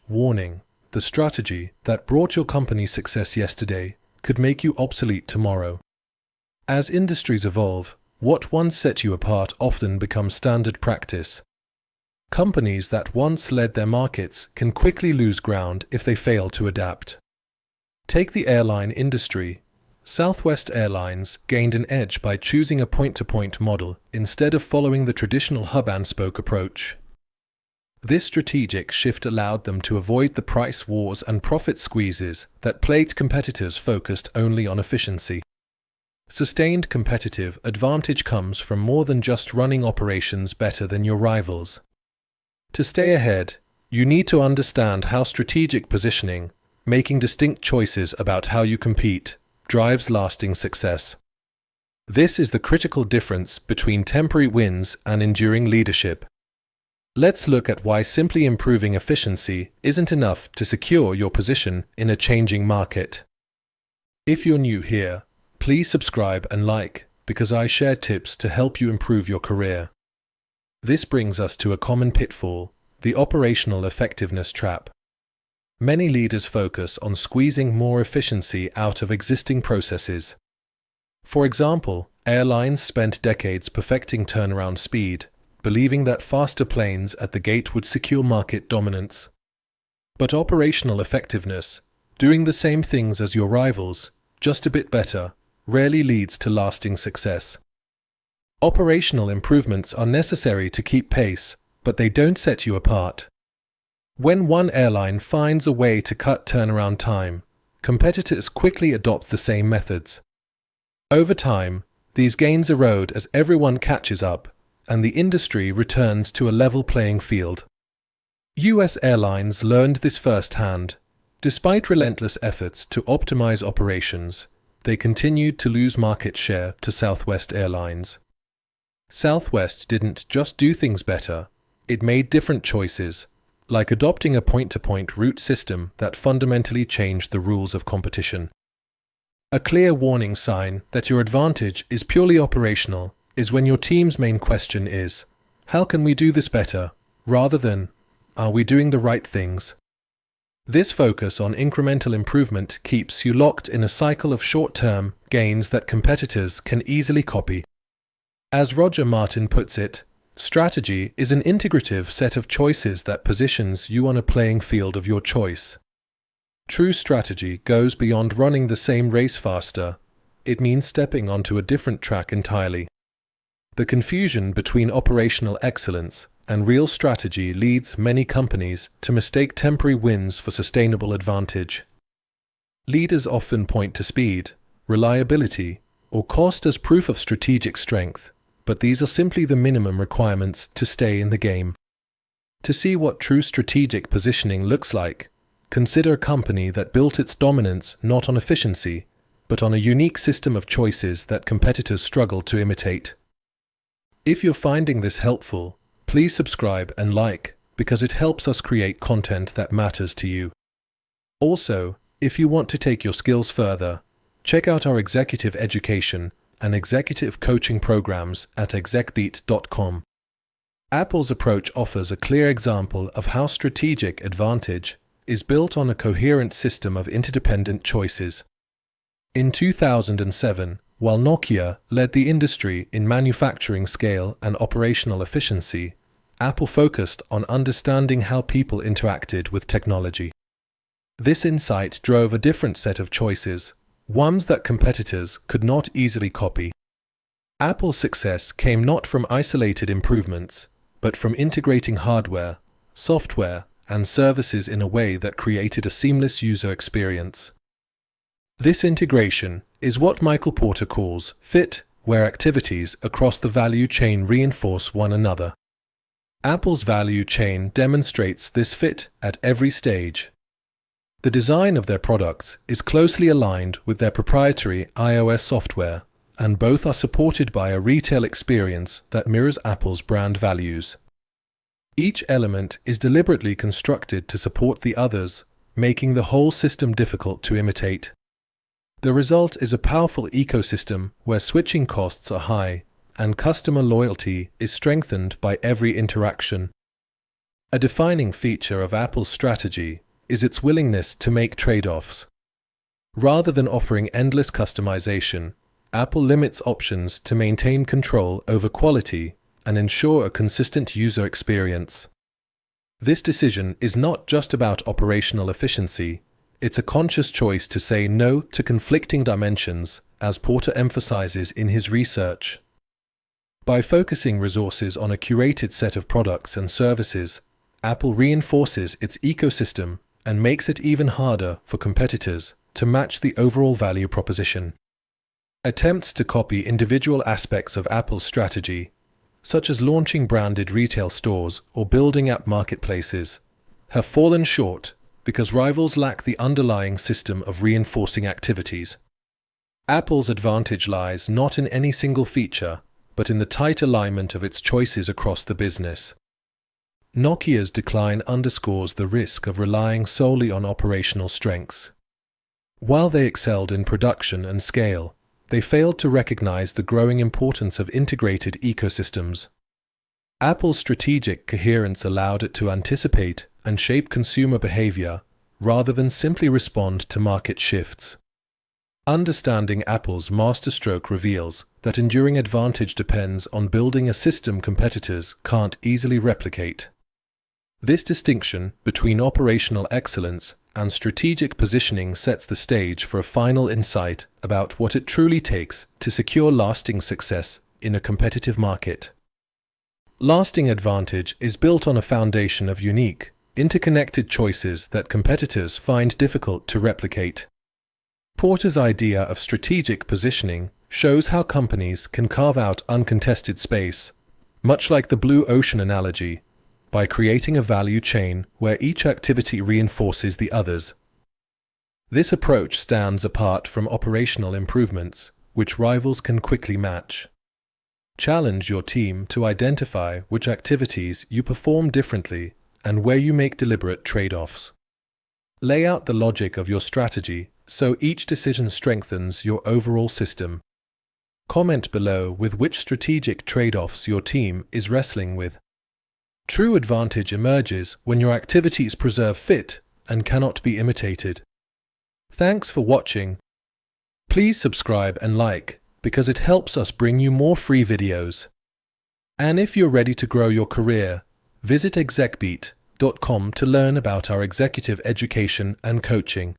Warning: the strategy that brought your company success yesterday could make you obsolete tomorrow. As industries evolve, what once set you apart often becomes standard practice. Companies that once led their markets can quickly lose ground if they fail to adapt. Take the airline industry. Southwest Airlines gained an edge by choosing a point-to-point model instead of following the traditional hub-and-spoke approach. This strategic shift allowed them to avoid the price wars and profit squeezes that plagued competitors focused only on efficiency. Sustained competitive advantage comes from more than just running operations better than your rivals. To stay ahead, you need to understand how strategic positioning, making distinct choices about how you compete, drives lasting success. This is the critical difference between temporary wins and enduring leadership. Let's look at why simply improving efficiency isn't enough to secure your position in a changing market. If you're new here, please subscribe and like, because I share tips to help you improve your career. This brings us to a common pitfall: the operational effectiveness trap. Many leaders focus on squeezing more efficiency out of existing processes. For example, airlines spent decades perfecting turnaround speed, believing that faster planes at the gate would secure market dominance. But operational effectiveness, doing the same things as your rivals, just a bit better, rarely leads to lasting success. Operational improvements are necessary to keep pace, but they don't set you apart. When one airline finds a way to cut turnaround time, competitors quickly adopt the same methods. Over time, these gains erode as everyone catches up, and the industry returns to a level playing field. US airlines learned this firsthand. Despite relentless efforts to optimize operations, they continued to lose market share to Southwest Airlines. Southwest didn't just do things better, it made different choices, like adopting a point-to-point route system that fundamentally changed the rules of competition. A clear warning sign that your advantage is purely operational is when your team's main question is, how can we do this better, rather than, are we doing the right things? This focus on incremental improvement keeps you locked in a cycle of short-term gains that competitors can easily copy. As Roger Martin puts it, strategy is an integrative set of choices that positions you on a playing field of your choice. True strategy goes beyond running the same race faster. It means stepping onto a different track entirely. The confusion between operational excellence and real strategy leads many companies to mistake temporary wins for sustainable advantage. Leaders often point to speed, reliability, or cost as proof of strategic strength, but these are simply the minimum requirements to stay in the game. To see what true strategic positioning looks like, consider a company that built its dominance not on efficiency, but on a unique system of choices that competitors struggle to imitate. If you're finding this helpful, please subscribe and like, because it helps us create content that matters to you. Also, if you want to take your skills further, check out our executive education and executive coaching programs at execbeat.com. Apple's approach offers a clear example of how strategic advantage is built on a coherent system of interdependent choices. In 2007, while Nokia led the industry in manufacturing scale and operational efficiency, Apple focused on understanding how people interacted with technology. This insight drove a different set of choices, ones that competitors could not easily copy. Apple's success came not from isolated improvements, but from integrating hardware, software, and services in a way that created a seamless user experience. This integration is what Michael Porter calls fit, where activities across the value chain reinforce one another. Apple's value chain demonstrates this fit at every stage. The design of their products is closely aligned with their proprietary iOS software, and both are supported by a retail experience that mirrors Apple's brand values. Each element is deliberately constructed to support the others, making the whole system difficult to imitate. The result is a powerful ecosystem where switching costs are high and customer loyalty is strengthened by every interaction. A defining feature of Apple's strategy is its willingness to make trade-offs. Rather than offering endless customization, Apple limits options to maintain control over quality and ensure a consistent user experience. This decision is not just about operational efficiency, it's a conscious choice to say no to conflicting dimensions, as Porter emphasizes in his research. By focusing resources on a curated set of products and services, Apple reinforces its ecosystem and makes it even harder for competitors to match the overall value proposition. Attempts to copy individual aspects of Apple's strategy, such as launching branded retail stores or building app marketplaces, have fallen short because rivals lack the underlying system of reinforcing activities. Apple's advantage lies not in any single feature, but in the tight alignment of its choices across the business. Nokia's decline underscores the risk of relying solely on operational strengths. While they excelled in production and scale, they failed to recognize the growing importance of integrated ecosystems. Apple's strategic coherence allowed it to anticipate and shape consumer behavior rather than simply respond to market shifts. Understanding Apple's masterstroke reveals that enduring advantage depends on building a system competitors can't easily replicate. This distinction between operational excellence and strategic positioning sets the stage for a final insight about what it truly takes to secure lasting success in a competitive market. Lasting advantage is built on a foundation of unique, interconnected choices that competitors find difficult to replicate. Porter's idea of strategic positioning shows how companies can carve out uncontested space, much like the blue ocean analogy, by creating a value chain where each activity reinforces the others. This approach stands apart from operational improvements, which rivals can quickly match. Challenge your team to identify which activities you perform differently and where you make deliberate trade-offs. Lay out the logic of your strategy so each decision strengthens your overall system. Comment below with which strategic trade-offs your team is wrestling with. True advantage emerges when your activities preserve fit and cannot be imitated. Thanks for watching. Please subscribe and like because it helps us bring you more free videos. And if you're ready to grow your career, visit execbeat.com to learn about our executive education and coaching.